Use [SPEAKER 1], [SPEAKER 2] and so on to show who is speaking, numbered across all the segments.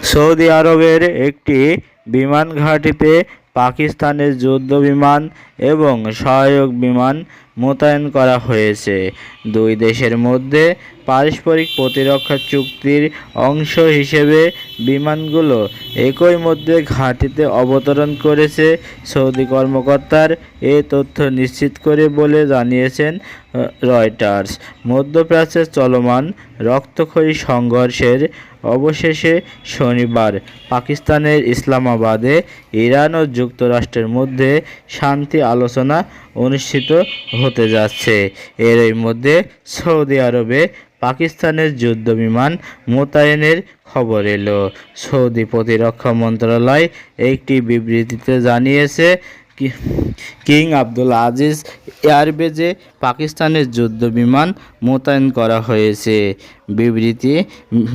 [SPEAKER 1] Saudi আরবের একটি বিমান ঘাঁটিতে পাকিস্তানের যুদ্ধ বিমান এবং সহায়ক বিমান মোতায়েন করা হয়েছে। দুই দেশের মধ্যে পারস্পরিক প্রতিরক্ষা চুক্তির অংশ হিসেবে বিমানগুলো একই মধ্যে ঘাঁটিতে অবতরণ করেছে। সৌদি কর্মকর্তার এ তথ্য নিশ্চিত করে বলে জানিয়েছেন রয়টার্স। মধ্যপ্রাচ্যে চলমান রক্তক্ষয়ী সংঘর্ষের অবশেষে শনিবার পাকিস্তানের ইসলামাবাদে ইরান ও যুক্তরাষ্ট্রের মধ্যে শান্তি আলোচনা অনুষ্ঠিত হতে যাচ্ছে। এরই মধ্যে সৌদি আরবে পাকিস্তানের যুদ্ধবিমান মোতায়েনের খবর এলো। সৌদি প্রতিরক্ষা মন্ত্রণালয় একটি বিবৃতিতে জানিয়েছে, কিং আবদুল আজিজ এয়ারবেজে পাকিস্তানের যুদ্ধবিমান মোতায়েন করা হয়েছে। বিবৃতি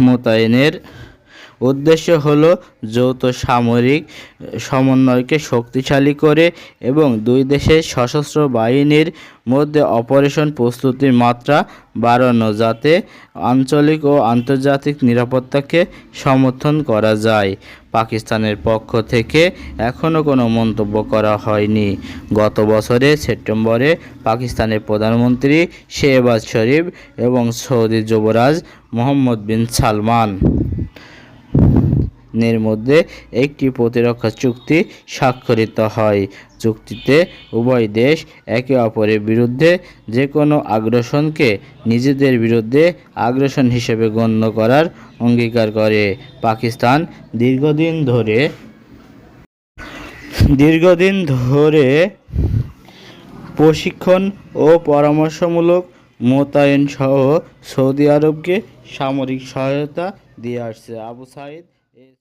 [SPEAKER 1] মোতায়েনের উদ্দেশ্য হলো যৌথ সামরিক সমন্বয়কে শক্তিশালী করে এবং দুই দেশের সশস্ত্র বাহিনীর মধ্যে অপারেশন প্রস্তুতির মাত্রা বাড়ানো, যাতে আঞ্চলিক ও আন্তর্জাতিক নিরাপত্তাকে সমর্থন করা যায়। পাকিস্তানের পক্ষ থেকে এখনও কোনো মন্তব্য করা হয়নি। গত বছরের সেপ্টেম্বরে পাকিস্তানের প্রধানমন্ত্রী শেহবাজ শরীফ এবং সৌদি যুবরাজ মোহাম্মদ বিন সালমান এর মধ্যে একটি প্রতিরক্ষা চুক্তি স্বাক্ষরিত হয়। চুক্তিতে উভয় দেশ একে অপরের বিরুদ্ধে যে কোনো আগ্রাসনকে নিজেদের বিরুদ্ধে আগ্রাসন হিসেবে গণ্য করার অঙ্গীকার করে। পাকিস্তান দীর্ঘদিন ধরে প্রশিক্ষণ ও পরামর্শমূলক মোতায়েন সহ সৌদি আরবকে সামরিক সহায়তা দিয়ে আসছে। আবু সাঈদ